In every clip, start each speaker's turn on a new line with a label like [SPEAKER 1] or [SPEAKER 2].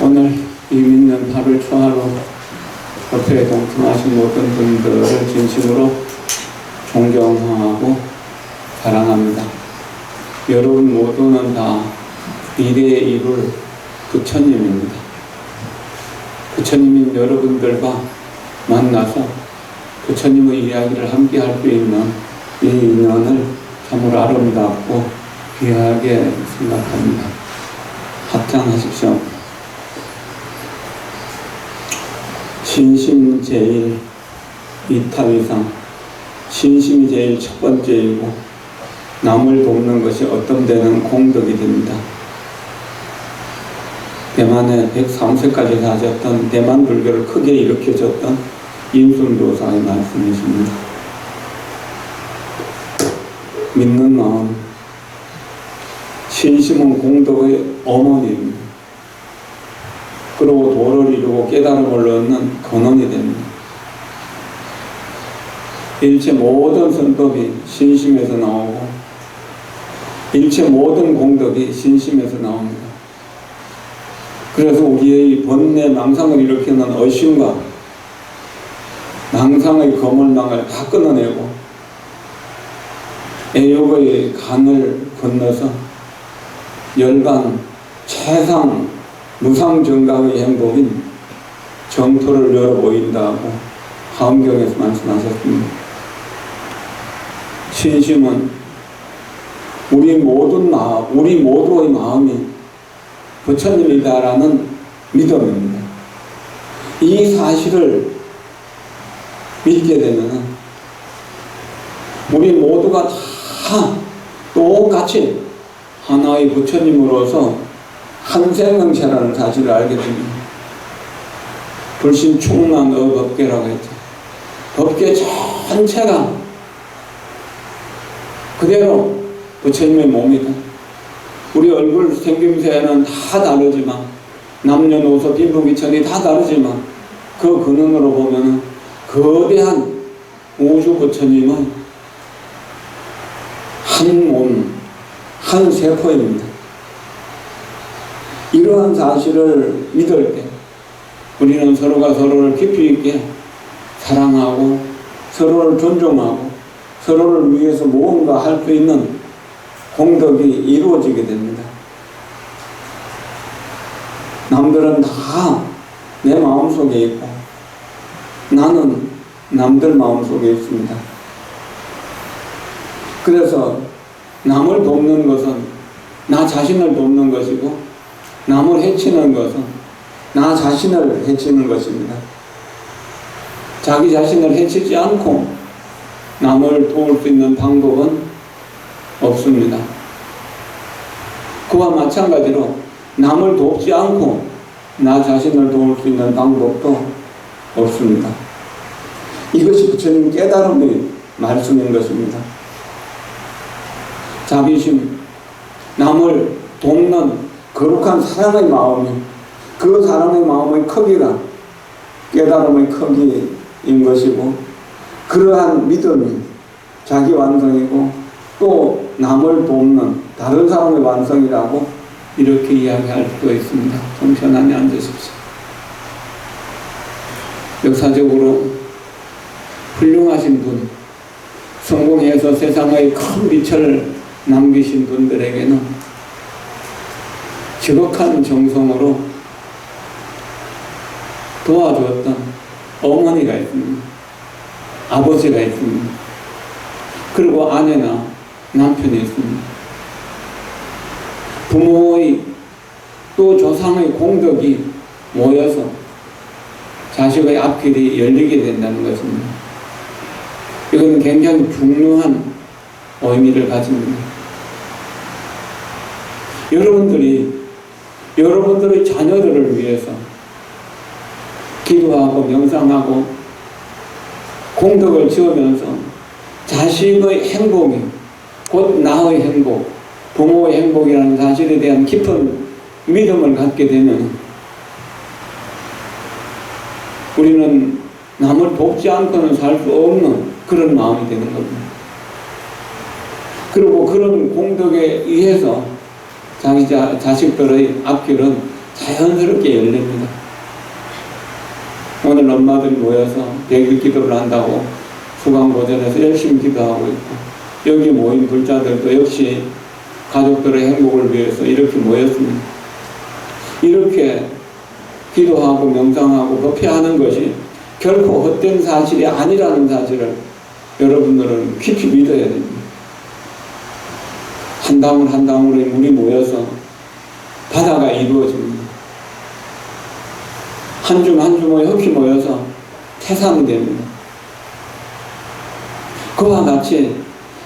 [SPEAKER 1] 오늘 이 믿는 8월 초하루 법회에 동참하신 모든 분들을 진심으로 존경하고 사랑합니다. 여러분 모두는 다 미래의 이룰 부처님입니다. 부처님인 여러분들과 만나서 부처님의 이야기를 함께 할 수 있는 이 인연을 참으로 아름답고 귀하게 생각합니다. 합장하십시오. 신심 제일 이타위상, 신심이 제일 첫 번째이고 남을 돕는 것이 어떤 데는 공덕이 됩니다. 대만에 103세까지 사셨던 대만 불교를 크게 일으켜줬던 인순도사의 말씀이십니다. 믿는 마음, 신심은 공덕의 어머니입니다. 그리고 도를 이루고 깨달음을 얻는 근원이 됩니다. 일체 모든 선법이 신심에서 나오고 일체 모든 공덕이 신심에서 나옵니다. 그래서 우리의 번뇌 망상을 일으키는 의심과 망상의 거물망을 다 끊어내고 애욕의 간을 건너서 열반, 최상, 무상정각의 행복인 정토를 열어 보인다고 화엄경에서 말씀하셨습니다. 신심은 우리 모두의 마음이 부처님이다라는 믿음입니다. 이 사실을 믿게 되면 우리 모두가 다 똑같이 하나의 부처님으로서 한 생명체라는 사실을 알게 됩니다. 불신충만의법계라고 했죠. 법계 전체가 그대로 부처님의 몸이다. 우리 얼굴 생김새는 다 다르지만 남녀노소 빈부귀천이 다 다르지만 그 근원으로 보면 거대한 우주 부처님의 한 몸, 한 세포입니다. 이러한 사실을 믿을 때 우리는 서로가 서로를 깊이 있게 사랑하고 서로를 존중하고 서로를 위해서 무언가 할 수 있는 공덕이 이루어지게 됩니다. 남들은 다 내 마음속에 있고 나는 남들 마음속에 있습니다. 그래서 남을 돕는 것은 나 자신을 돕는 것이고 남을 해치는 것은 나 자신을 해치는 것입니다. 자기 자신을 해치지 않고 남을 도울 수 있는 방법은 없습니다. 그와 마찬가지로 남을 돕지 않고 나 자신을 도울 수 있는 방법도 없습니다. 이것이 부처님 깨달음의 말씀인 것입니다. 자비심, 남을 돕는 거룩한 사랑의 마음이 그 사랑의 마음의 크기가 깨달음의 크기인 것이고 그러한 믿음이 자기 완성이고 또 남을 돕는 다른 사람의 완성이라고 이렇게 이야기할 수도 있습니다. 좀 편안히 앉으십시오. 역사적으로 훌륭하신 분, 성공해서 세상의 큰 빛을 남기신 분들에게는 지극한 정성으로 도와주었던 어머니가 있습니다. 아버지가 있습니다. 그리고 아내나 남편이 있습니다. 부모의 또 조상의 공덕이 모여서 자식의 앞길이 열리게 된다는 것입니다. 이건 굉장히 중요한 의미를 가집니다. 여러분들이 여러분들의 자녀들을 위해서 기도하고 명상하고 공덕을 지으면서 자식의 행복이 곧 나의 행복, 부모의 행복이라는 사실에 대한 깊은 믿음을 갖게 되면 우리는 남을 돕지 않고는 살 수 없는 그런 마음이 되는 겁니다. 그리고 그런 공덕에 의해서 자기 자식들의 앞길은 자연스럽게 열립니다. 오늘 엄마들이 모여서 100일 기도를 한다고 수강보전에서 열심히 기도하고 있고, 여기 모인 불자들도 역시 가족들의 행복을 위해서 이렇게 모였습니다. 이렇게 기도하고 명상하고 법회하는 것이 결코 헛된 사실이 아니라는 사실을 여러분들은 깊이 믿어야 됩니다. 한 방울 한 방울의 물이 모여서 바다가 이루어집니다. 한 줌 한 줌의 흙이 모여서 태산이 됩니다. 그와 같이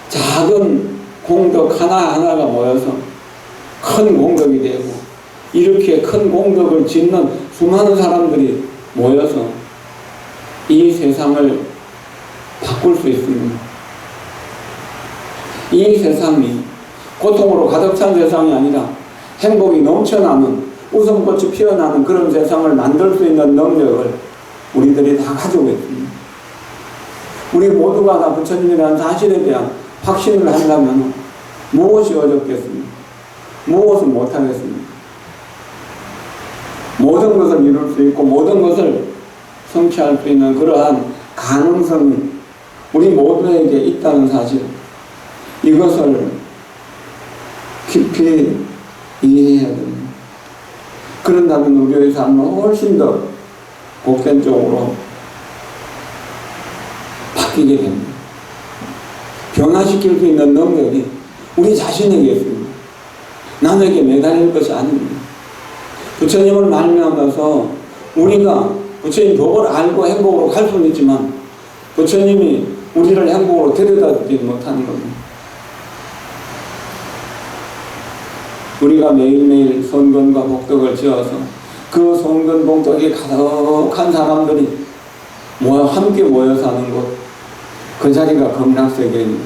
[SPEAKER 1] 작은 공덕 하나하나가 모여서 큰 공덕이 되고, 이렇게 큰 공덕을 짓는 수많은 사람들이 모여서 이 세상을 바꿀 수 있습니다. 이 세상이 고통으로 가득 찬 세상이 아니라 행복이 넘쳐나는, 웃음꽃이 피어나는 그런 세상을 만들 수 있는 능력을 우리들이 다 가지고 있습니다. 우리 모두가 다 부처님이라는 사실에 대한 확신을 하려면 무엇이 어렵겠습니까? 무엇을 못하겠습니까? 모든 것을 이룰 수 있고 모든 것을 성취할 수 있는 그러한 가능성이 우리 모두에게 있다는 사실, 이것을 깊이 이해해야 됩니다. 그런다면 우리의 삶은 훨씬 더 복된 쪽으로 바뀌게 됩니다. 변화시킬 수 있는 능력이 우리 자신에게 있습니다. 남에게 매달릴 것이 아닙니다. 부처님을 말미암아서 우리가 부처님 법을 알고 행복으로 갈 수는 있지만 부처님이 우리를 행복으로 데려다 주지 못하는 겁니다. 우리가 매일매일 선근과 복덕을 지어서 그 선근 복덕이 가득한 사람들이 함께 모여 사는 곳, 그 자리가 극락세계입니다.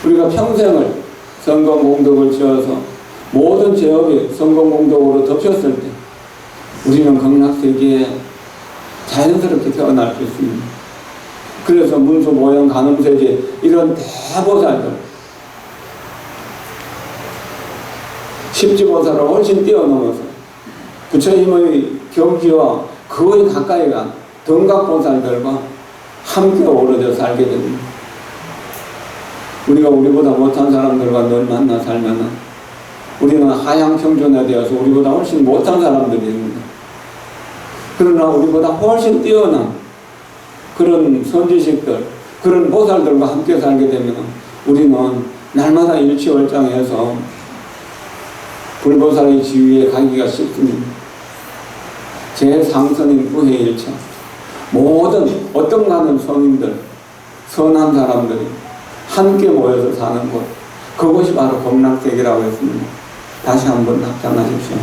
[SPEAKER 1] 우리가 평생을 선근 공덕을 지어서 모든 제업이 선근 공덕으로 덮였을 때 우리는 극락세계에 자연스럽게 태어날 수 있습니다. 그래서 문수, 모형, 간음세제 이런 대보살들, 십지보살을 훨씬 뛰어넘어서 부처님의 경지와 거의 가까이 간 등각보살들과 함께 어우러져 살게 됩니다. 우리가 우리보다 못한 사람들과 늘 만나 살면 우리는 하향평준에 대해서 우리보다 훨씬 못한 사람들입니다. 그러나 우리보다 훨씬 뛰어난 그런 선지식들, 그런 보살들과 함께 살게 되면 우리는 날마다 일취월장해서 불보살의 지위에 가기가 쉽습니다. 제3선인 부해일체, 모든 어떤 가는 성인들, 선한 사람들이 함께 모여서 사는 곳, 그곳이 바로 극락세계라고 했습니다. 다시 한번 합장하십시오.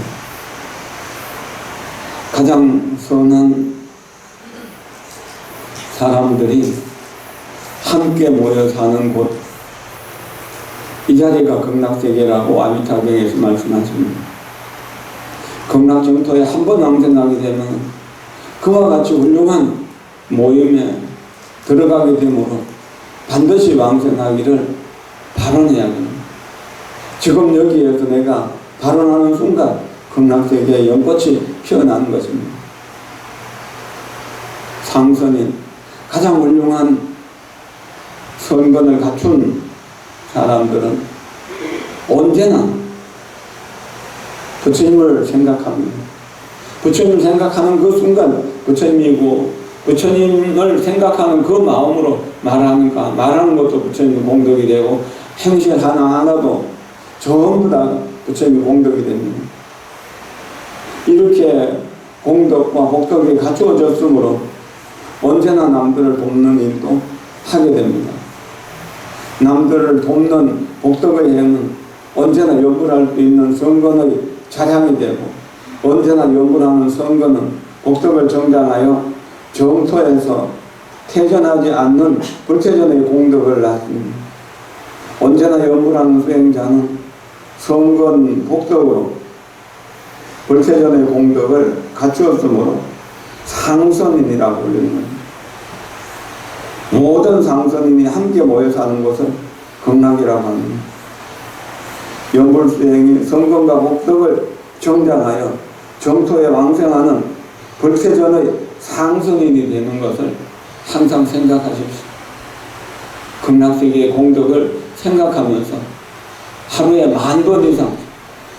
[SPEAKER 1] 가장 선한 사람들이 함께 모여 사는 곳, 이 자리가 극락세계라고 아미타경에서 말씀하십니다. 극락정토에 한번 왕생하게 되면 그와 같이 훌륭한 모임에 들어가게 되므로 반드시 왕생하기를 발언해야 합니다. 지금 여기에서 내가 발언하는 순간 극락세계의 연꽃이 피어나는 것입니다. 상선인, 가장 훌륭한 선건을 갖춘 사람들은 언제나 부처님을 생각합니다. 부처님을 생각하는 그 순간 부처님이고, 부처님을 생각하는 그 마음으로 말하니까 말하는 것도 부처님 공덕이 되고 행실 하나하나도 전부 다 부처님 공덕이 됩니다. 이렇게 공덕과 복덕이 갖추어졌으므로 언제나 남들을 돕는 일도 하게 됩니다. 남들을 돕는 복덕의 행은 언제나 연불할 수 있는 성건의 자량이 되고, 언제나 연불하는 성건은 복덕을 정장하여 정토에서 퇴전하지 않는 불퇴전의 공덕을 낳습니다. 언제나 연불하는 수행자는 성건 복덕으로 불퇴전의 공덕을 갖추었으므로 상선인이라고 불리는 겁니다. 모든 상선인이 함께 모여 사는 곳을 극락이라고 합니다. 연불수행이 성건과 복덕을 정장하여 정토에 왕생하는 불태전의 상선인이 되는 것을 항상 생각하십시오. 극락세계의 공덕을 생각하면서 하루에 10,000번 이상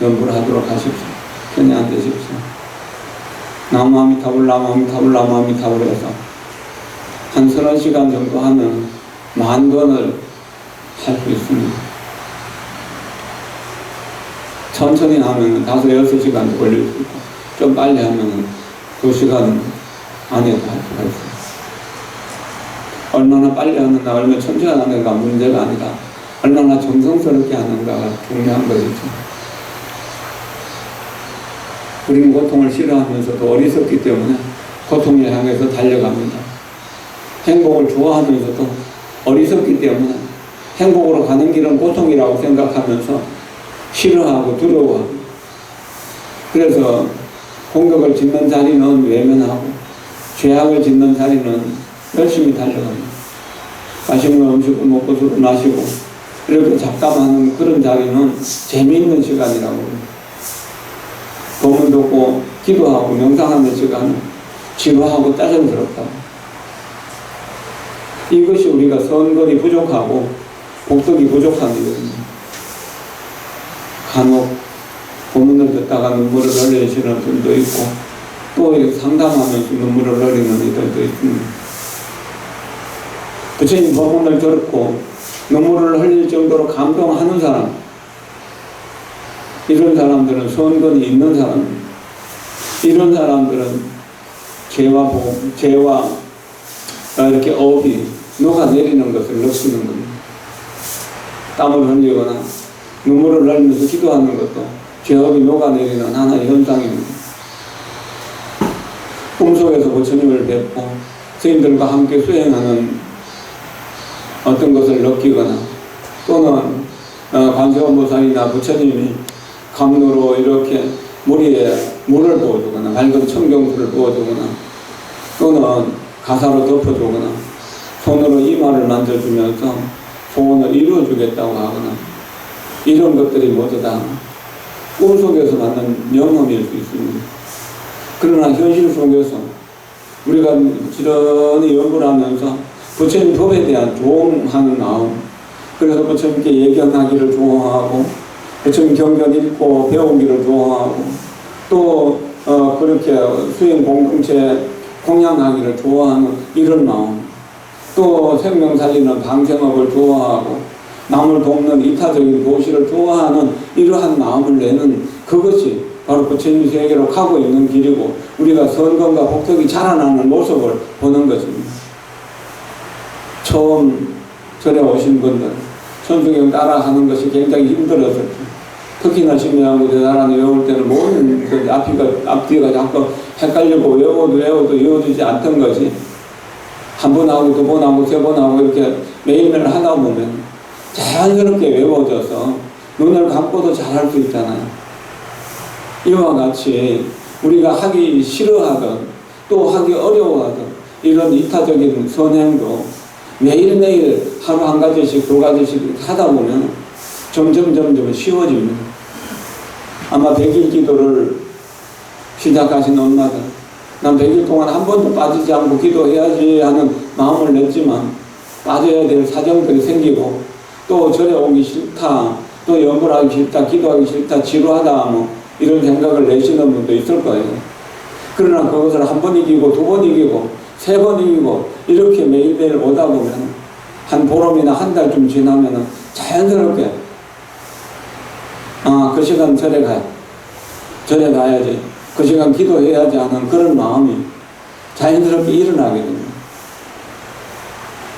[SPEAKER 1] 연불 하도록 하십시오. 편히 앉으십시오. 나무아미타불 나무아미타불 나무아미타불 해서 한 30시간 정도 하면 10,000번을 할 수 있습니다. 천천히 하면 5-6시간도 걸릴 수 있고, 좀 빨리 하면 2시간 안에도 할 수가 있어요. 얼마나 빨리 하는가, 얼마나 천천히 하는가 문제가 아니라 얼마나 정성스럽게 하는가가 중요한 것이죠. 우리는 고통을 싫어하면서도 어리석기 때문에 고통을 향해서 달려갑니다. 행복을 좋아하면서도 어리석기 때문에 행복으로 가는 길은 고통이라고 생각하면서 싫어하고 두려워하고, 그래서 공덕을 짓는 자리는 외면하고 죄악을 짓는 자리는 열심히 달려갑니다. 맛있는 음식을 먹고 술을 마시고 이렇게 잡담하는 그런 자리는 재미있는 시간이라고 합니다. 법문 듣고 기도하고 명상하는 시간은 지루하고 짜증스럽다. 이것이 우리가 선거리 부족하고 복덕이 부족한 일입니다. 간혹 법문을 듣다가 눈물을 흘리시는 분도 있고, 또 이렇게 상담하면서 눈물을 흘리는 이들도 있습니다. 부처님 법문을 듣고 눈물을 흘릴 정도로 감동하는 사람, 이런 사람들은 선건이 있는 사람입니다. 이런 사람들은 죄와 이렇게 업이 녹아내리는 것을 느끼는 겁니다. 땀을 흘리거나 눈물을 흘리면서 기도하는 것도 죄업이 녹아내리는 하나의 현상입니다. 꿈속에서 부처님을 뵙고 스님들과 함께 수행하는 어떤 것을 느끼거나, 또는 관세음보살이나 부처님이 감로로 이렇게 머리에 물을 부어주거나 맑은 청경수를 부어주거나, 또는 가사로 덮어주거나 손으로 이마를 만져주면서 소원을 이루어주겠다고 하거나, 이런 것들이 모두 다 꿈속에서 받는 영험일 수 있습니다. 그러나 현실 속에서 우리가 지런히 연구를 하면서 부처님 법에 대한 조언하는 마음, 그래서 부처님께 예견하기를 좋아하고 부처님 경전 읽고 배우기를 좋아하고, 또 그렇게 수행 공동체 공양하기를 좋아하는 이런 마음, 또 생명 살리는 방생업을 좋아하고 남을 돕는 이타적인 도시를 좋아하는 이러한 마음을 내는 그것이 바로 부처님 세계로 가고 있는 길이고, 우리가 선건과 복덕이 자라나는 모습을 보는 것입니다. 처음 절에 오신 분들 천수경 따라하는 것이 굉장히 힘들었을 때, 특히나 심야하고 대단한 외울 때는 모든 그 앞뒤가 자꾸 헷갈리고 외워도 외워지지 않던 것이 한 번 하고 두 번 하고 세 번 하고 이렇게 매일매일 하다 보면 자연스럽게 외워져서 눈을 감고도 잘할 수 있잖아요. 이와 같이 우리가 하기 싫어하던 또 하기 어려워하던 이런 이타적인 선행도 매일매일 하루 한 가지씩 두 가지씩 하다 보면 점점 쉬워집니다. 아마 100일 기도를 시작하신 엄마들, 난 100일 동안 한 번도 빠지지 않고 기도해야지 하는 마음을 냈지만 빠져야 될 사정들이 생기고, 또 절에 오기 싫다, 또 연불하기 싫다, 기도하기 싫다, 지루하다 뭐 이런 생각을 내시는 분도 있을 거예요. 그러나 그것을 한 번 이기고 두 번 이기고 세 번 이기고 이렇게 매일매일 오다 보면 한 보름이나 한 달쯤 지나면 자연스럽게 그 시간 절에 가야지, 그 시간 기도해야지 하는 그런 마음이 자연스럽게 일어나게 됩니다.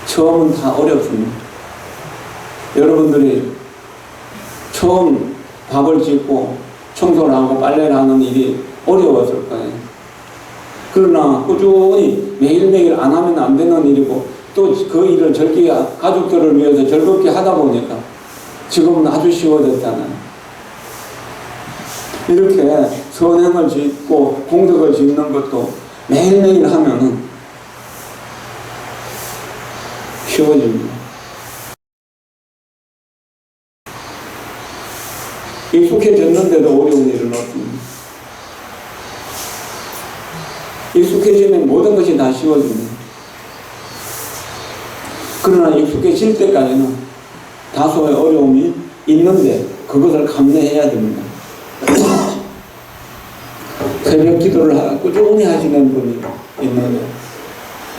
[SPEAKER 1] 처음은 다 어렵습니다. 여러분들이 처음 밥을 짓고 청소를 하고 빨래를 하는 일이 어려웠을 거예요. 그러나 꾸준히 매일매일 안 하면 안 되는 일이고, 또 그 일을 가족들을 위해서 즐겁게 하다 보니까 지금은 아주 쉬워졌잖아요. 이렇게 선행을 짓고 공덕을 짓는 것도 매일매일 하면은 쉬워집니다. 익숙해졌는데도 어려운 일은 없습니다. 익숙해지면 모든 것이 다 쉬워집니다. 그러나 익숙해질 때까지는 다소의 어려움이 있는데 그것을 감내해야 됩니다. 새벽 기도를 꾸준히 하시는 분이 있는데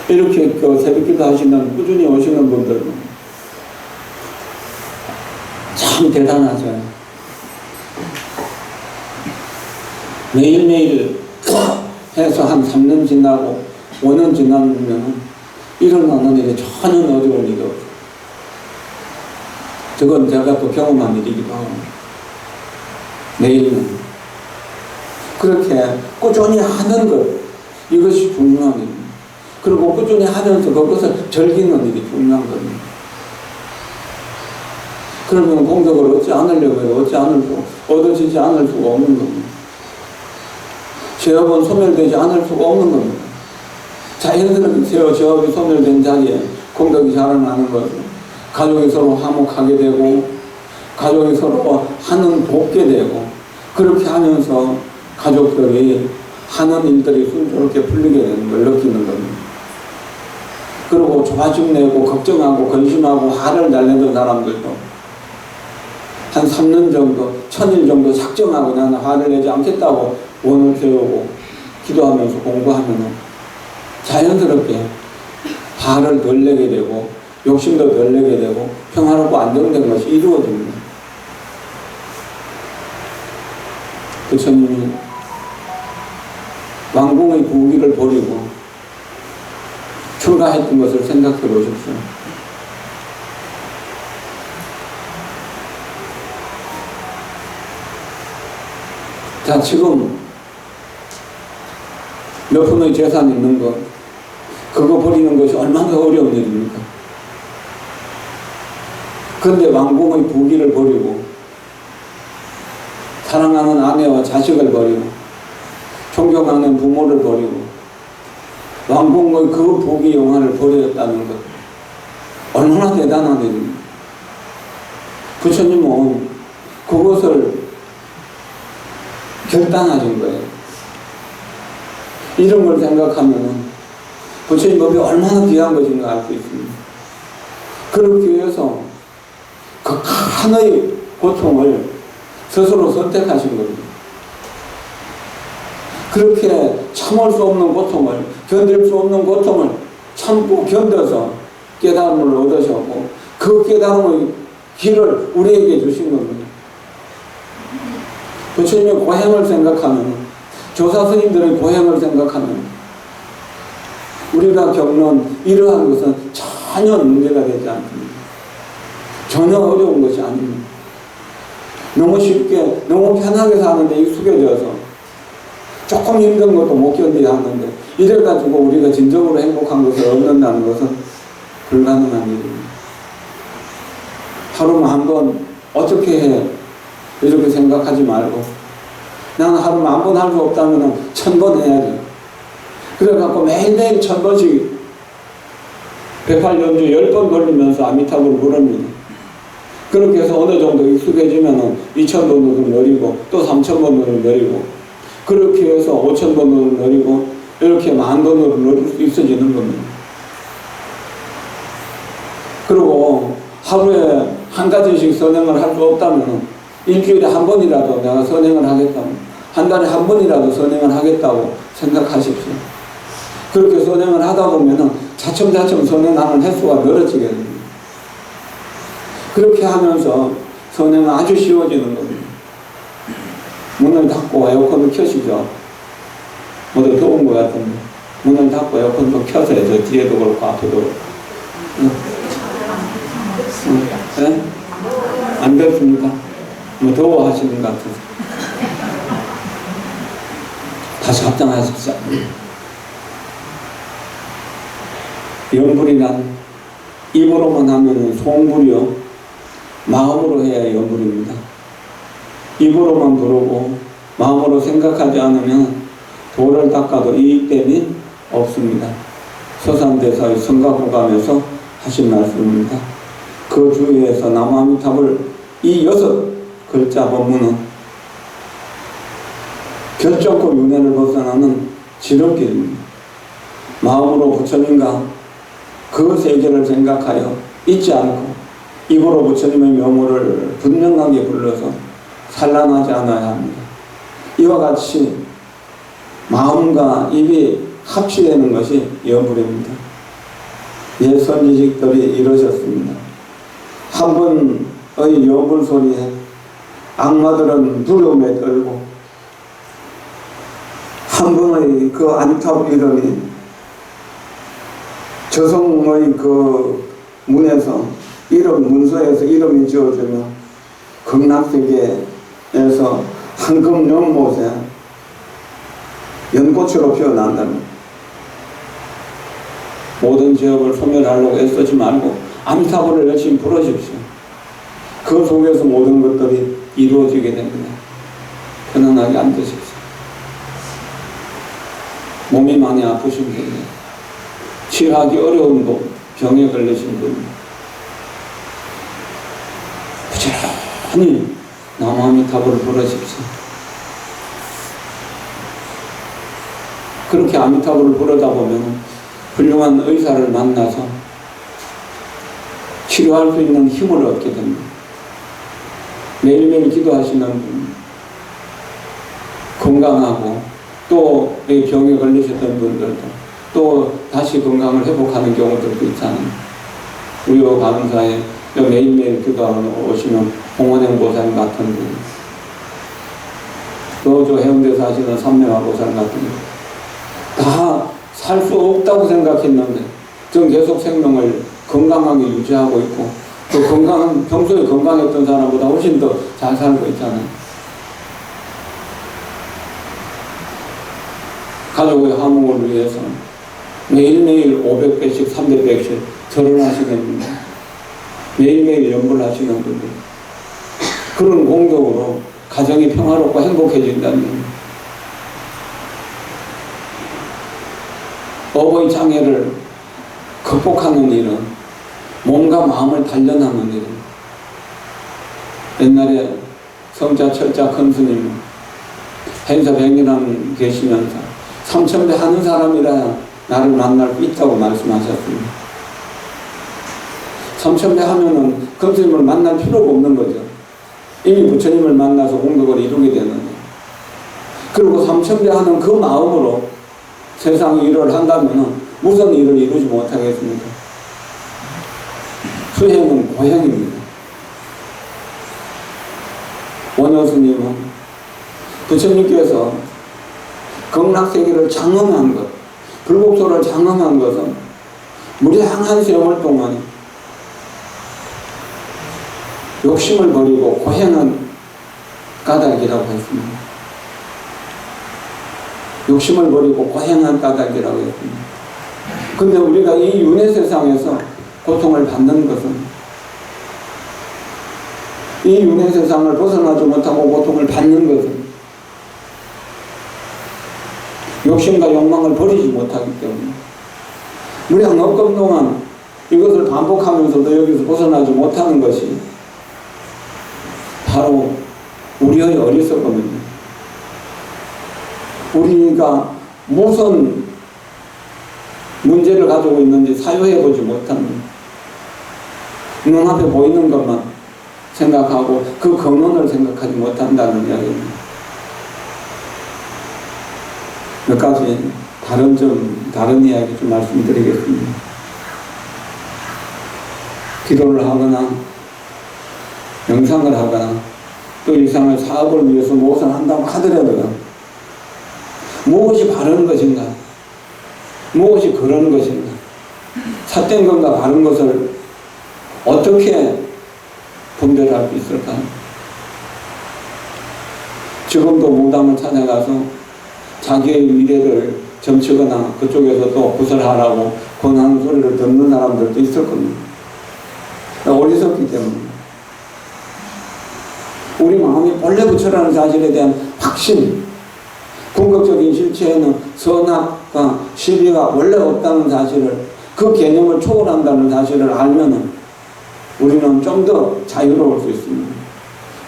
[SPEAKER 1] 이렇게 그 새벽 기도 하시는 꾸준히 오시는 분들은 참 대단하죠. 매일매일 해서 한 3년 지나고 5년 지나면 일어나는 일이 전혀 어려운 일이 없어요. 저건 제가 또 경험한 일이기도 하고 매일은 그렇게 꾸준히 하는 것, 이것이 중요한 일입니다. 그리고 꾸준히 하면서 그것을 즐기는 일이 중요한 겁니다. 그러면 공덕을 얻지 않으려고 해도 얻어지지 않을 수가 없는 겁니다. 제업은 소멸되지 않을 수가 없는 겁니다. 자연스럽게 제업이 소멸된 자리에 공덕이 자라나는 것은 가족이 서로 화목하게 되고 가족이 서로 하는 돕게 되고 그렇게 하면서 가족들이 하는 일들이 순조롭게 풀리게 되는 걸 느끼는 겁니다. 그리고 조바심 내고 걱정하고 근심하고 화를 잘 내던 사람들도 한 3년 정도, 1000일 정도 작정하고 나는 화를 내지 않겠다고 원을 세우고 기도하면서 공부하면 자연스럽게 화를 덜 내게 되고 욕심도 덜 내게 되고 평화롭고 안정된 것이 이루어집니다. 부처님이 왕궁의 부귀를 버리고 출가했던 것을 생각해 보십시오. 자, 지금 몇 푼의 재산 있는 것, 그거 버리는 것이 얼마나 어려운 일입니까? 그런데 왕궁의 부귀를 버리고 사랑하는 아내와 자식을 버리고 존경하는 부모를 버리고 왕궁의 그 부귀 영화를 버렸다는 것, 얼마나 대단한 일입니까? 부처님은 그것을 결단하신 거예요. 이런 걸 생각하면 부처님 법이 얼마나 귀한 것인가 알 수 있습니다. 그렇기 위해서 그 하나의 고통을 스스로 선택하신 겁니다. 그렇게 참을 수 없는 고통을, 견딜 수 없는 고통을 참고 견뎌서 깨달음을 얻으셨고 그 깨달음의 길을 우리에게 주신 겁니다. 부처님의 고행을 생각하면, 조사 스님들의 고행을 생각하면 우리가 겪는 이러한 것은 전혀 문제가 되지 않습니다. 전혀 어려운 것이 아닙니다. 너무 쉽게, 너무 편하게 사는데 익숙해져서 조금 힘든 것도 못 견뎌야 하는데 이래가지고 우리가 진정으로 행복한 것을 얻는다는 것은 불가능한 일입니다. 하루만 한 번 어떻게 해? 이렇게 생각하지 말고 나는 하루만 한 번 할 수 없다면 1000번 해야지. 그래갖고 매일매일 1000번씩 108연주 10번 걸리면서 아미타불을 부릅니다. 그렇게 해서 어느 정도 익숙해지면 2000번으로 내리고 또 3000번으로 내리고 그렇게 해서 5000번으로 내리고 이렇게 10,000번으로 내릴 수 있어지는 겁니다. 그리고 하루에 한 가지씩 선행을 할 수 없다면 일주일에 한 번이라도 내가 선행을 하겠다고, 한 달에 한 번이라도 선행을 하겠다고 생각하십시오. 그렇게 선행을 하다 보면 차츰차츰 선행하는 횟수가 늘어지게 됩니다. 그렇게 하면서 선행은 아주 쉬워지는 겁니다. 문을 닫고 에어컨을 켜시죠. 모두 더운 것 같은데 문을 닫고 에어컨도 켜세요. 저 뒤에도 그렇고 앞에도 그렇고. 네? 안 덥습니까? 뭐 더워하시는 것 같아서 다시 합장하십시오. 연불이란 입으로만 하면 송불이요, 마음으로 해야 연불입니다. 입으로만 부르고 마음으로 생각하지 않으면 돌을 닦아도 이익됨이 없습니다. 서산대사의 성가구감에서 하신 말씀입니다. 그 주위에서 남아미탑을 이 6글자 법문은 결정코 윤회를 벗어나는 지름길입니다. 마음으로 부처님과 그 세계를 생각하여 잊지 않고 입으로 부처님의 명호를 분명하게 불러서 산란하지 않아야 합니다. 이와 같이 마음과 입이 합치되는 것이 여불입니다. 옛 선지식들이 이러셨습니다. 한 번의 여불 소리에 악마들은 두려움에 떨고 한 번의 그 안타부 이름이 저성의 그 문에서 문서에서 이름이 지어지며 극락세계에서 황금 연못에 연꽃으로 피어난다는 모든 지역을 소멸하려고 애쓰지 말고 아미타불을 열심히 부르십시오. 그 속에서 모든 것들이 이루어지게 됩니다. 편안하게 앉으십시오. 몸이 많이 아프신 분들, 치료하기 어려운 병에 걸리신 분들, 부지런히 나무 아미타불을 부르십시오. 그렇게 아미타불을 부르다 보면 훌륭한 의사를 만나서 치료할 수 있는 힘을 얻게 됩니다. 매일매일 기도하시는 분, 건강하고 또 병에 걸리셨던 분들도 또 다시 건강을 회복하는 경우들도 있잖아요. 우리 감사에 매일매일 기도하러 오시는 홍원영 보살님 같은 분, 또 저 해운대에서 하시는 삼명화 보살님 같은 분, 다 살 수 없다고 생각했는데 전 계속 생명을 건강하게 유지하고 있고 또 평소에 건강했던 사람보다 훨씬 더 잘 살고 있잖아요. 가족의 화목을 위해서 매일매일 500배씩 300배씩 절을 하시는 분들, 매일매일 연불을 하시는 분들, 그런 공덕으로 가정이 평화롭고 행복해진다는 겁니다. 어버이 장애를 극복하는 일은 몸과 마음을 단련하는 일입니다. 옛날에 성자 철자 큰 스님은 행사 백년함 계시면서 3000배 하는 사람이라 나를 만날 수 있다고 말씀하셨습니다. 3000배 하면은 큰 스님을 만날 필요가 없는 거죠. 이미 부처님을 만나서 공덕을 이루게 되는 거예요. 그리고 3000배 하는 그 마음으로 세상 일을 한다면 무슨 일을 이루지 못하겠습니까? 수행은 고행입니다. 원효스님은 부처님께서 극락세계를 장엄한 것, 불국토를 장엄한 것은 무량한 세월 동안 욕심을 버리고 고행한 까닭이라고 했습니다. 욕심을 버리고 고행한 까닭이라고 했습니다. 근데 우리가 이 윤회 세상에서 고통을 받는 것은 이 윤회 세상을 벗어나지 못하고 고통을 받는 것은 욕심과 욕망을 버리지 못하기 때문에 무량억금 동안 이것을 반복하면서도 여기서 벗어나지 못하는 것이 바로 우리의 어리석음입니다. 우리가 무슨 문제를 가지고 있는지 사유해보지 못합니다. 눈앞에 보이는 것만 생각하고 그 근원을 생각하지 못한다는 이야기입니다. 몇 가지 다른 이야기 좀 말씀드리겠습니다. 기도를 하거나 명상을 하거나 또 일상의 사업을 위해서 무엇을 한다고 하더라도 무엇이 바른 것인가, 무엇이 그런 것인가, 삿된 것과 바른 것을 어떻게 분별할 수 있을까? 지금도 무당을 찾아가서 자기의 미래를 점치거나 그쪽에서 또 구설하라고 권하는 소리를 듣는 사람들도 있을 겁니다. 어리석기 때문에 우리 마음이 본래 부처라는 사실에 대한 확신, 궁극적인 실체에는 선악과 시비가 원래 없다는 사실을, 그 개념을 초월한다는 사실을 알면은 우리는 좀 더 자유로울 수 있습니다.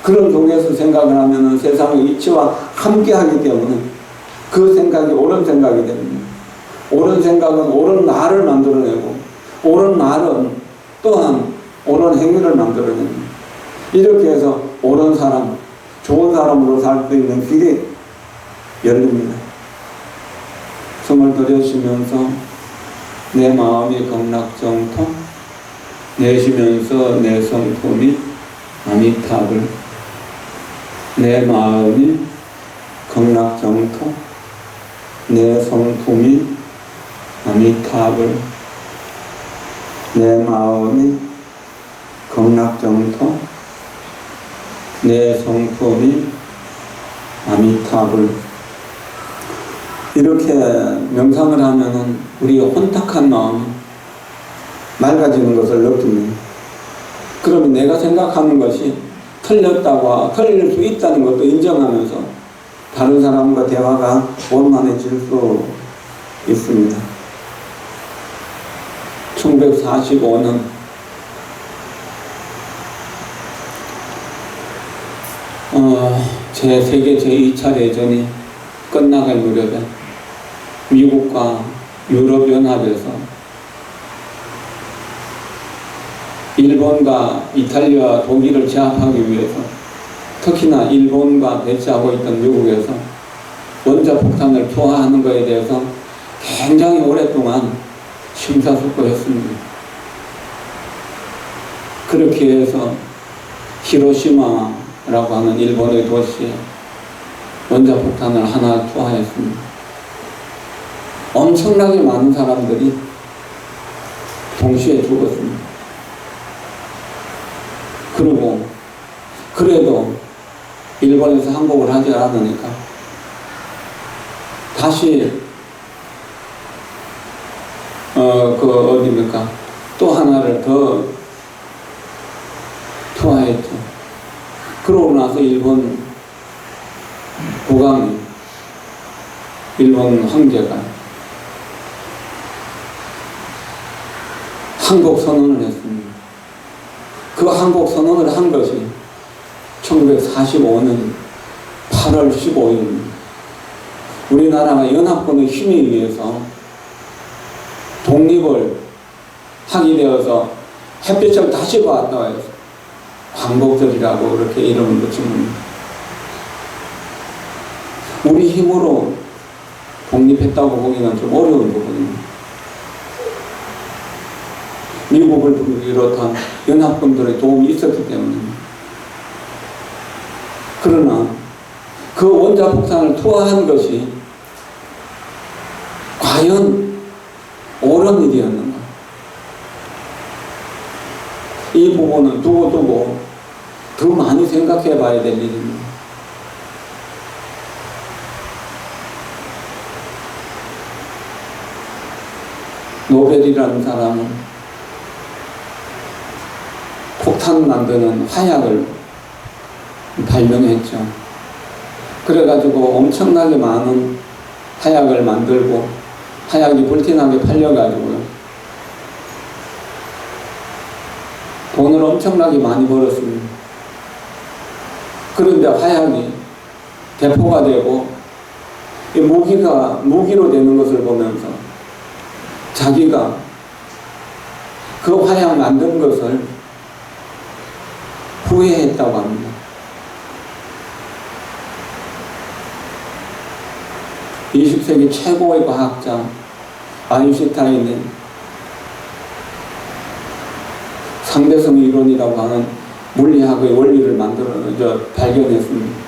[SPEAKER 1] 그런 속에서 생각을 하면은 세상의 이치와 함께 하기 때문에 그 생각이 옳은 생각이 됩니다. 옳은 생각은 옳은 나를 만들어내고 옳은 말은 또한 옳은 행위를 만들어냅니다. 이렇게 해서 옳은 사람, 좋은 사람으로 살 수 있는 길이 열립니다. 숨을 들이쉬면서 내 마음이 극락정토, 내쉬면서 내 성품이 아미타불, 내 마음이 극락정토, 내 성품이 아미타불, 내 마음이 극락정토, 내 성품이 아미타불. 이렇게 명상을 하면은 우리가 혼탁한 마음이 맑아지는 것을 느낍니다. 그러면 내가 생각하는 것이 틀렸다고, 틀릴 수 있다는 것도 인정하면서 다른 사람과 대화가 원만해질 수 있습니다. 1945년 세계 제2차 대전이 끝나갈 무렵에 미국과 유럽연합에서 일본과 이탈리아와 독일을 제압하기 위해서, 특히나 일본과 대치하고 있던 미국에서 원자폭탄을 투하하는 것에 대해서 굉장히 오랫동안 심사숙고했습니다. 그렇게 해서 히로시마라고 하는 일본의 도시에 원자폭탄을 하나 투하했습니다. 엄청나게 많은 사람들이 동시에 죽었습니다. 그리고 그래도 일본에서 항복을 하지 않으니까 다시 어디입니까? 또 하나를 더 투하했죠. 그러고 나서 일본 국왕이, 일본 황제가 항복 선언을 했습니다. 그 항복 선언을 한 것이 1945년 8월 15일입니다. 우리나라가 연합군의 힘에 의해서 독립을 하게 되어서 햇빛을 다시 봤다 해서 광복절이라고 그렇게 이름을 붙인 겁니다. 우리 힘으로 독립했다고 보기는 좀 어려운 부분입니다. 미국을 비롯한 연합군들의 도움이 있었기 때문입니다. 그러나 그 원자폭탄을 투하한 것이 과연 옳은 일이었는가? 이 부분은 두고두고 더 많이 생각해 봐야 될 일입니다. 노벨이라는 사람은 폭탄 만드는 화약을 발명했죠. 그래가지고 엄청나게 많은 화약을 만들고 화약이 불티나게 팔려가지고요, 돈을 엄청나게 많이 벌었습니다. 그런데 화약이 대포가 되고 무기로 되는 것을 보면서 자기가 그 화약 만든 것을 후회했다고 합니다. (20세기) 최고의 과학자 아인슈타인이 상대성 이론이라고 하는 물리학의 원리를 발견했습니다.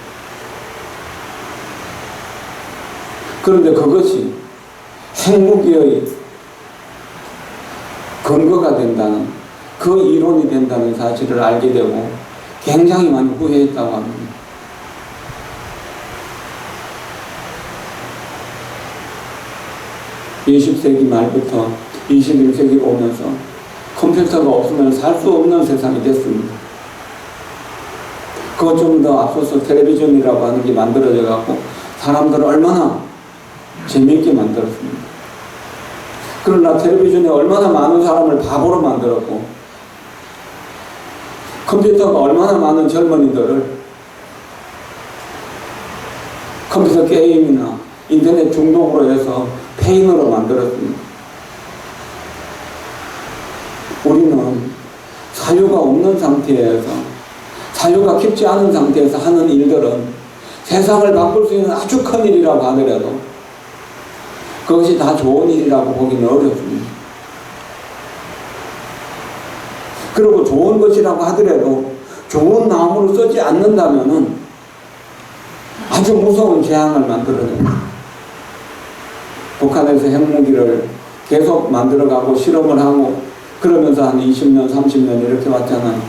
[SPEAKER 1] 그런데 그것이 핵무기의 근거가 된다는, 그 이론이 된다는 사실을 알게 되고 굉장히 많이 후회했다고 합니다. (20세기) 말부터 (21세기로) 오면서 컴퓨터가 없으면 살 수 없는 세상이 됐습니다. 그것 좀 더 앞서서 텔레비전이라고 하는 게 만들어져 갖고 사람들을 얼마나 재미있게 만들었습니다. 그러나 텔레비전이 얼마나 많은 사람을 바보로 만들었고, 컴퓨터가 얼마나 많은 젊은이들을 컴퓨터 게임이나 인터넷 중독으로 해서 폐인으로 만들었습니다. 우리는 사유가 없는 상태에서, 사유가 깊지 않은 상태에서 하는 일들은 세상을 바꿀 수 있는 아주 큰 일이라고 하더라도 그것이 다 좋은 일이라고 보기는 어렵습니다. 그리고 좋은 것이라고 하더라도 좋은 마음으로 쓰지 않는다면 아주 무서운 재앙을 만들어냅니다. 북한에서 핵무기를 계속 만들어가고 실험을 하고 그러면서 한 20년, 30년 이렇게 왔잖아요.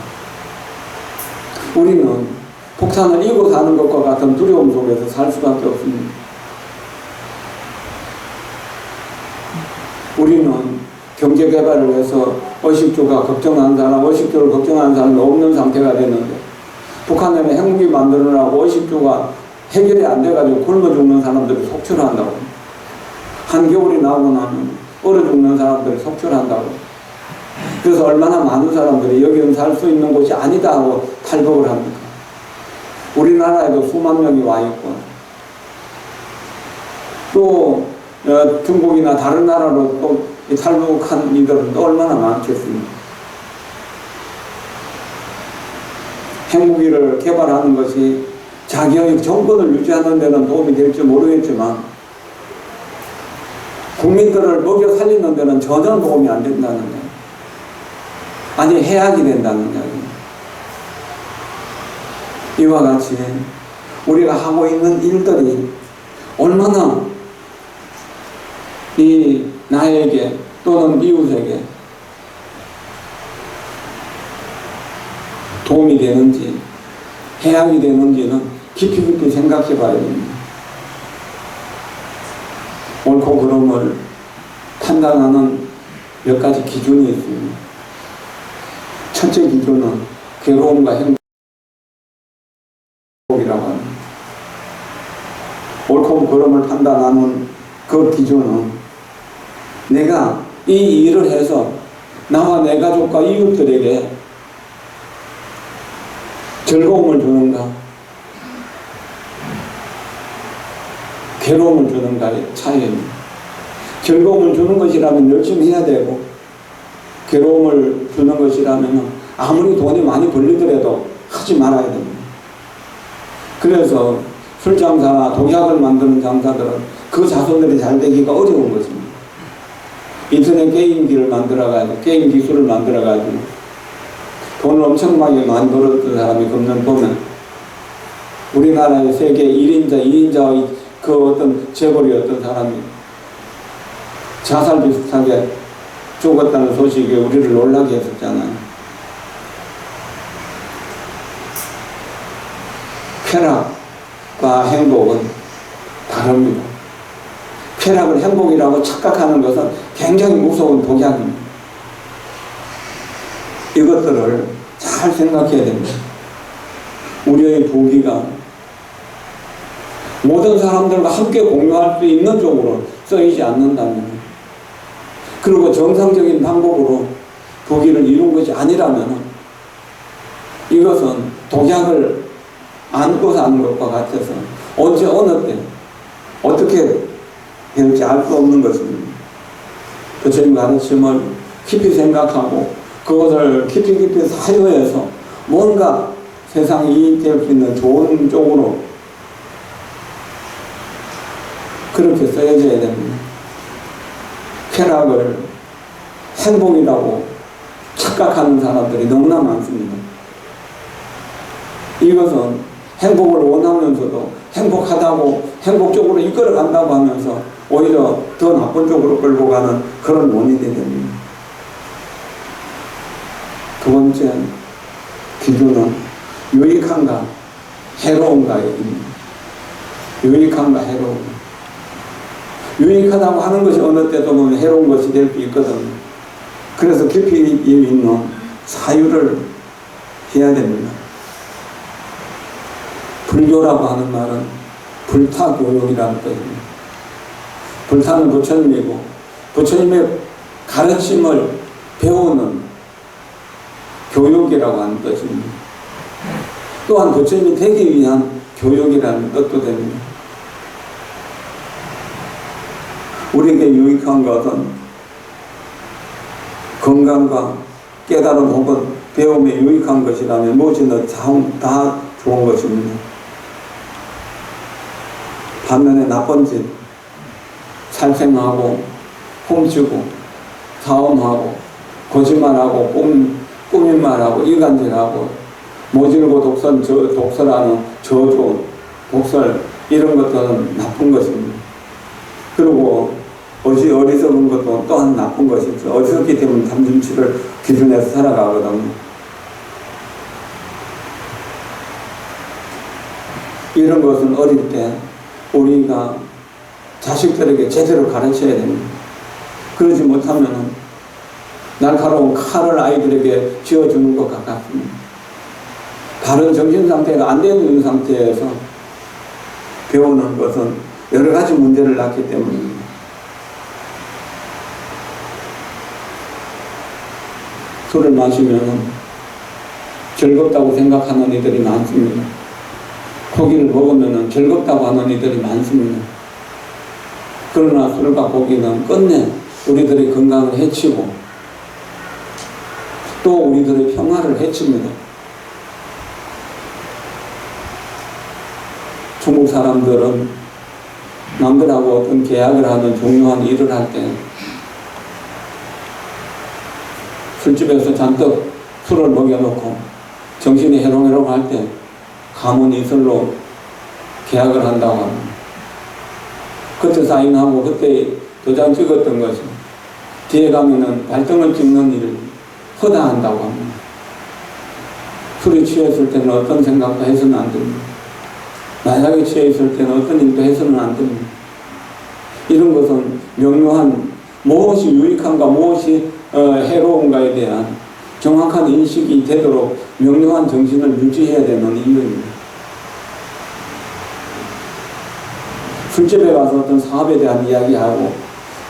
[SPEAKER 1] 우리는 폭탄을 이고 사는 것과 같은 두려움 속에서 살 수밖에 없습니다. 우리는 경제개발을 해서 의식주가 걱정하는 사람, 의식주를 걱정하는 사람이 없는 상태가 됐는데 북한에는 핵무기 만들으라고 의식주가 해결이 안 돼가지고 굶어 죽는 사람들이 속출한다고. 한겨울이 나고 나면 얼어 죽는 사람들이 속출한다고. 그래서 얼마나 많은 사람들이 여기는 살 수 있는 곳이 아니다 하고 탈북을 합니까? 우리나라에도 수만 명이 와 있고 또 중국이나 다른 나라로 또 탈북한 이들은 또 얼마나 많겠습니까? 핵무기를 개발하는 것이 자기의 정권을 유지하는 데는 도움이 될지 모르겠지만 국민들을 먹여 살리는 데는 전혀 도움이 안 된다는 거예요. 아니 해악이 된다는 이야기입니다. 이와 같이 우리가 하고 있는 일들이 얼마나 이 나에게 또는 이웃에게 도움이 되는지 해악이 되는지는 깊이 깊이 생각해 봐야 됩니다. 옳고 그름을 판단하는 몇 가지 기준이 있습니다. 첫째 기준은 괴로움과 행복이라고 합니다. 옳고 그름을 판단하는 그 기준은 내가 이 일을 해서 나와 내 가족과 이웃들에게 즐거움을 주는가, 괴로움을 주는가의 차이입니다. 즐거움을 주는 것이라면 열심히 해야 되고, 괴로움을 주는 것이라면 아무리 돈이 많이 벌리더라도 하지 말아야 됩니다. 그래서 술 장사나 독약을 만드는 장사들은 그 자손들이 잘 되기가 어려운 것입니다. 인터넷 게임기를 만들어가지고, 게임 기술을 만들어가지고 돈을 엄청나게 많이 벌었던 사람이 금년 보면 우리나라의 세계 1인자, 2인자의 그 어떤 재벌이었던 사람이 자살 비슷하게 죽었다는 소식이 우리를 놀라게 했었잖아요. 쾌락과 행복은 다릅니다. 쾌락을 행복이라고 착각하는 것은 굉장히 무서운 독약입니다. 이것들을 잘 생각해야 됩니다. 우리의 부귀가 모든 사람들과 함께 공유할 수 있는 쪽으로 쓰이지 않는다면, 그리고 정상적인 방법으로 부귀를 이룬 것이 아니라면 이것은 독약을 안고 사는 것과 같아서 언제 어느 때 어떻게 될지 알 수 없는 것입니다. 부처님 가르침을 깊이 생각하고 그것을 깊이 깊이 사유해서 뭔가 세상에 이익될 수 있는 좋은 쪽으로 그렇게 써야져야 됩니다. 쾌락을 행복이라고 착각하는 사람들이 너무나 많습니다. 이것은 행복을 원하면서도 행복하다고 행복 쪽으로 이끌어 간다고 하면서 오히려 더 나쁜 쪽으로 끌고 가는 그런 원인이 됩니다. 두 번째 기준은 유익한가 해로운가입니다. 유익한가 해로운가. 유익하다고 하는 것이 어느 때도 보면 해로운 것이 될 수 있거든요. 그래서 깊이 있는 사유를 해야 됩니다. 불교라고 하는 말은 불타교육이라는 뜻입니다. 불타는 부처님이고 부처님의 가르침을 배우는 교육이라고 하는 뜻입니다. 또한 부처님이 되기 위한 교육이라는 뜻도 됩니다. 우리에게 유익한 것은 건강과 깨달음 혹은 배움에 유익한 것이라면 무엇이든 다 좋은 것입니다. 반면에 나쁜 짓, 살생하고 훔치고 사음하고 거짓말하고 꾸민말하고 이간질하고 모질고 독설하는 저주, 독설 이런 것들은 나쁜 것입니다. 그리고 어리석은 것도 또한 나쁜 것이죠. 어리석기 때문에 탐진치를 기준해서 살아가거든요. 이런 것은 어릴 때 우리가 자식들에게 제대로 가르쳐야 됩니다. 그러지 못하면 날카로운 칼을 아이들에게 쥐어주는 것 같습니다. 바른 정신 상태가 안 되는 상태에서 배우는 것은 여러 가지 문제를 낳기 때문입니다. 술을 마시면 즐겁다고 생각하는 이들이 많습니다. 고기를 먹으면 즐겁다고 하는 이들이 많습니다. 그러나 술과 고기는 끝내 우리들의 건강을 해치고 또 우리들의 평화를 해칩니다. 중국 사람들은 남들하고 어떤 계약을 하는 중요한 일을 할 때 술집에서 잔뜩 술을 먹여놓고 정신이 해롱해롱 할 때 가문 이슬로 계약을 한다고 합니다. 그때 사인하고 그때 도장 찍었던 것이 뒤에 가면은 발등을 찍는 일을 허다한다고 합니다. 술이 취했을 때는 어떤 생각도 해서는 안 됩니다. 마약에 취해 있을 때는 어떤 일도 해서는 안 됩니다. 이런 것은 명료한 무엇이 유익한가 무엇이 해로운가에 대한 정확한 인식이 되도록 명료한 정신을 유지해야 되는 이유입니다. 술집에 가서 어떤 사업에 대한 이야기하고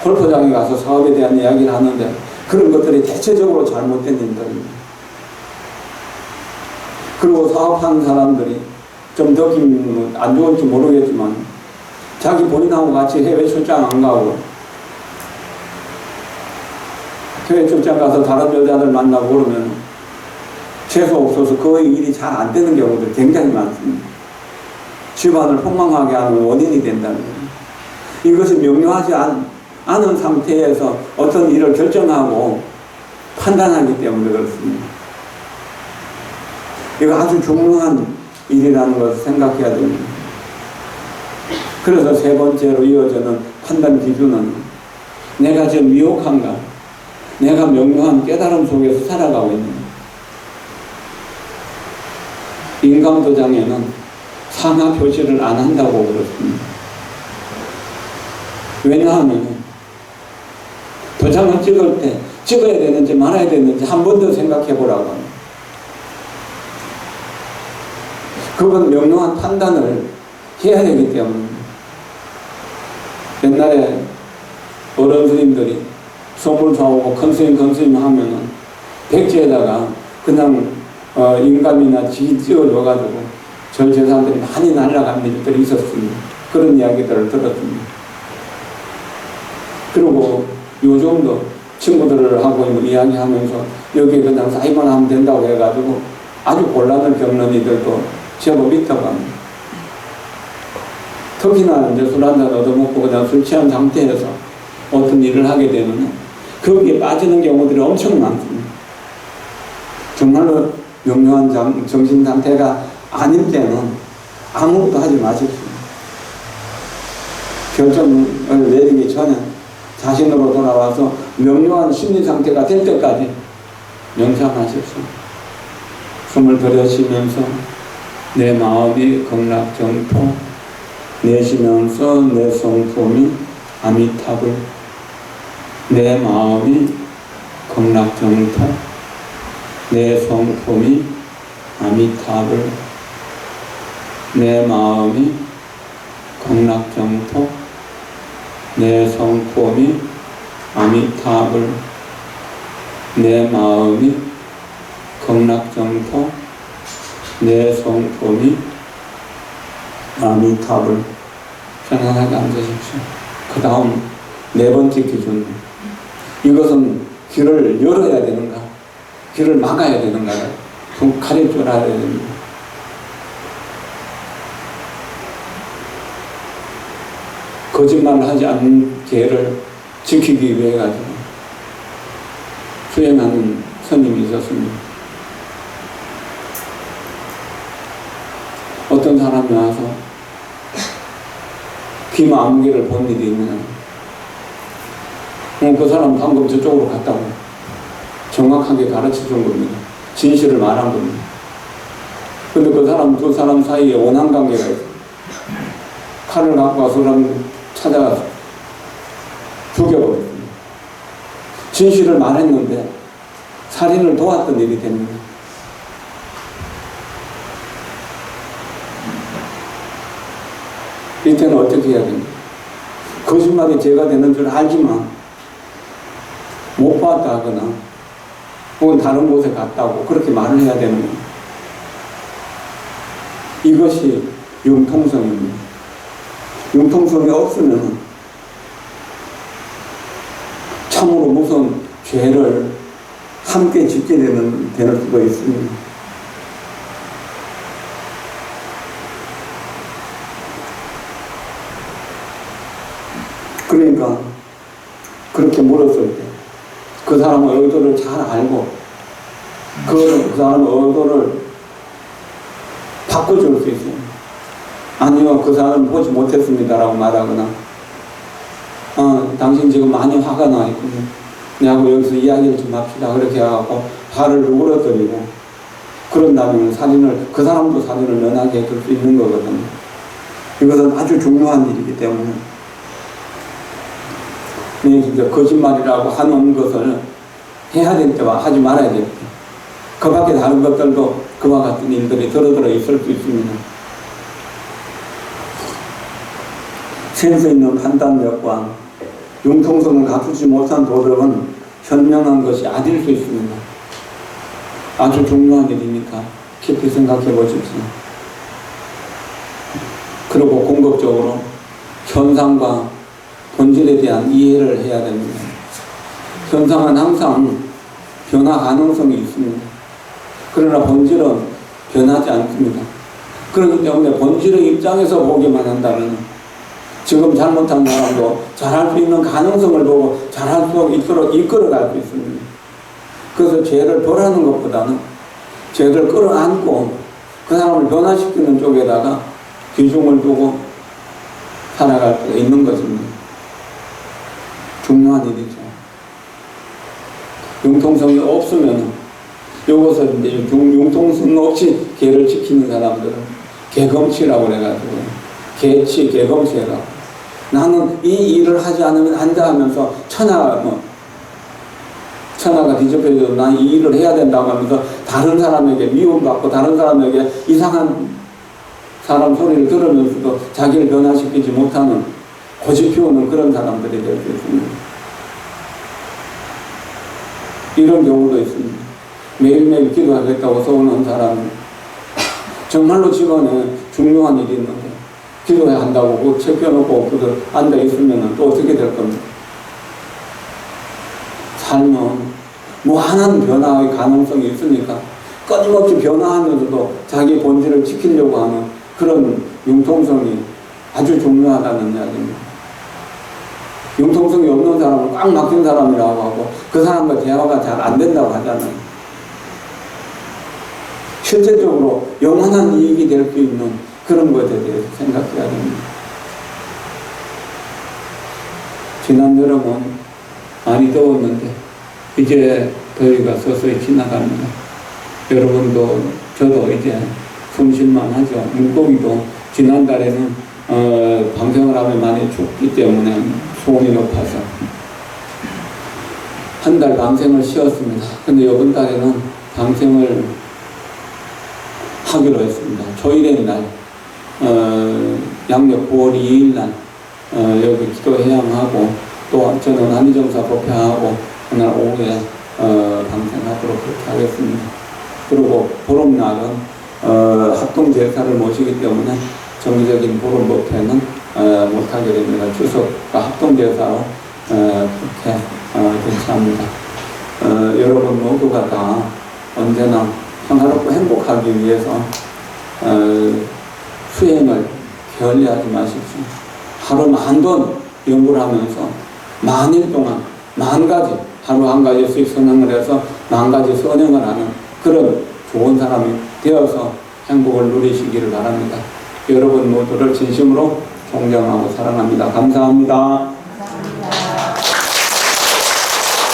[SPEAKER 1] 골프장에 가서 사업에 대한 이야기를 하는데 그런 것들이 대체적으로 잘못된 일들입니다. 그리고 사업하는 사람들이 좀 느낌 안 좋을지 모르겠지만 자기 본인하고 같이 해외 출장 안 가고 해외 출장 가서 다른 여자들 만나고 그러면 재수 없어서 거의 일이 잘 안 되는 경우들이 굉장히 많습니다. 집안을 폭망하게 하는 원인이 된다는 거예요. 이것이 명료하지 않은 상태에서 어떤 일을 결정하고 판단하기 때문에 그렇습니다. 이거 아주 중요한 일이라는 것을 생각해야 됩니다. 그래서 세 번째로 이어지는 판단 기준은 내가 지금 미혹한가? 내가 명료한 깨달음 속에서 살아가고 있는가? 인감도장에는 상하 표시를 안 한다고 그렇습니다. 왜냐하면 도장을 찍을 때 찍어야 되는지 말아야 되는지 한 번 더 생각해 보라고 합니다. 그건 명료한 판단을 해야 되기 때문입니다. 옛날에 어른 스님들이 소물 사오고 큰 스님 하면은 백지에다가 그냥 인감이나 지 찍어줘가지고 절 재산들이 많이 날아간 일들이 있었습니다. 그런 이야기들을 들었습니다. 그리고 요즘도 친구들하고 이야기하면서 여기에 그냥 사인만 하면 된다고 해가지고 아주 곤란을 겪는 이들도 제법 있다고 합니다. 특히나 이제 술 한잔 얻어먹고 그냥 술 취한 상태에서 어떤 일을 하게 되면 거기에 빠지는 경우들이 엄청 많습니다. 정말로 명료한 정신 상태가 아닐 때는 아무것도 하지 마십시오. 결정을 내리기 전에 자신으로 돌아와서 명료한 심리 상태가 될 때까지 명상하십시오. 숨을 들여쉬면서 내 마음이 극락정토, 내쉬면서 내 성품이 아미타불, 내 마음이 극락정토, 내 성품이 아미타불, 내 마음이 극락정토, 내 성품이 아미타불, 내 마음이 극락정토, 내 성품이 아미타불. 편안하게 앉으십시오. 그 다음 네 번째 기준. 이것은 길을 열어야 되는가, 길을 막아야 되는가, 좀 가릴 알아야 됩니다. 거짓말을 하지 않게를 지키기 위해 가지고 수행하는 스님이 있었습니다. 어떤 사람이 와서 귀마암기를 본 일이 있는, 그 사람 방금 저쪽으로 갔다고 정확하게 가르쳐 준 겁니다. 진실을 말한 겁니다. 근데 그 사람, 두 사람 사이에 원한관계가 있어요. 칼을 갖고 와서 사람 찾아가서 죽여버렸습니다. 진실을 말했는데 살인을 도왔던 일이 됩니다. 이때는 어떻게 해야 됩니까? 거짓말이 죄가 되는 줄 알지만 못 봤다 하거나 혹은 다른 곳에 갔다고 그렇게 말을 해야 되는 겁니다. 이것이 융통성입니다. 융통성이 없으면 참으로 무슨 죄를 함께 짓게 되는 수가 있습니다. 그러니까 그렇게 물었을 때 그 사람의 의도를 잘 알고 그 사람의 의도를 바꿔줄 수 있어요. 아니요, 그 사람은 보지 못했습니다라고 말하거나 당신 지금 많이 화가 나 있군요. 내하고 여기서 이야기를 좀 합시다. 그렇게 하고 발을 누그러뜨리고 그런다면 그 사람도 살인을 면하게 해줄 수 있는 거거든요. 이것은 아주 중요한 일이기 때문에 진짜 거짓말이라고 하는 것을 해야 될 때와 하지 말아야 될 때, 그 밖에 다른 것들도 그와 같은 일들이 들어 있을 수 있습니다. 센스 있는 판단력과 융통성을 갖추지 못한 도덕은 현명한 것이 아닐 수 있습니다. 아주 중요한 일이니까 깊이 생각해 보십시오. 그리고 궁극적으로 현상과 본질에 대한 이해를 해야 됩니다. 현상은 항상 변화 가능성이 있습니다. 그러나 본질은 변하지 않습니다. 그렇기 때문에 본질의 입장에서 보기만 한다면 지금 잘못한 사람도 잘할 수 있는 가능성을 보고 잘할 수 있도록 이끌어갈 수 있습니다. 그래서 죄를 벌하는 것보다는 죄를 끌어안고 그 사람을 변화시키는 쪽에다가 비중을 두고 살아갈 수가 있는 것입니다. 중요한 일이죠. 융통성이 없으면 이것을 이제 융통성 없이 개를 지키는 사람들은 개검치라고 그래가지고 개치, 개검치라고. 나는 이 일을 하지 않으면 안 돼 하면서 천하가 뒤집혀져도 난 이 일을 해야 된다고 하면서 다른 사람에게 미움받고 다른 사람에게 이상한 사람 소리를 들으면서도 자기를 변화시키지 못하는 고집 피우는 그런 사람들이 될 수 있습니다. 이런 경우도 있습니다. 매일매일 기도하겠다고 서운한 사람, 정말로 집안에 중요한 일이 있는데 기도해야 한다고 그 챙겨놓고 그들 앉아 있으면 또 어떻게 될 겁니까? 삶은 무한한 변화의 가능성이 있으니까 끊임없이 변화하면서도 자기 본질을 지키려고 하는 그런 융통성이 아주 중요하다는 이야기입니다. 융통성이 없는 사람은 꽉 막힌 사람이라고 하고 그 사람과 대화가 잘 안 된다고 하잖아요. 실제적으로 영원한 이익이 될 수 있는 그런 것에 대해서 생각해야 됩니다. 지난 여름은 많이 더웠는데 이제 더위가 서서히 지나갑니다. 여러분도 저도 이제 숨쉴만 하죠. 물고기도 지난달에는 방생을 하면 많이 춥기 때문에 수온이 높아서 한 달 방생을 쉬었습니다. 근데 이번 달에는 방생을 하기로 했습니다. 조일의 날, 양력 9월 2일 날 여기 기도회양하고 또 저는 한의정사 법회하고 그날 오후에 방생하도록 그렇게 하겠습니다. 그리고 보름날은 합동제사를 모시기 때문에 정기적인 보름 법회는 못하게 됩니다. 추석과 합동제사로 그렇게 대처합니다. 여러분 모두가 다 언제나 평화롭고 행복하기 위해서 수행을 게을리하지 마십시오. 하루 10,000번 연구를 하면서 만일 동안 10,000가지, 하루 한 가지씩 선행을 해서 10,000가지 선행을 하는 그런 좋은 사람이 되어서 행복을 누리시기를 바랍니다. 여러분 모두를 진심으로 존경하고 사랑합니다. 감사합니다.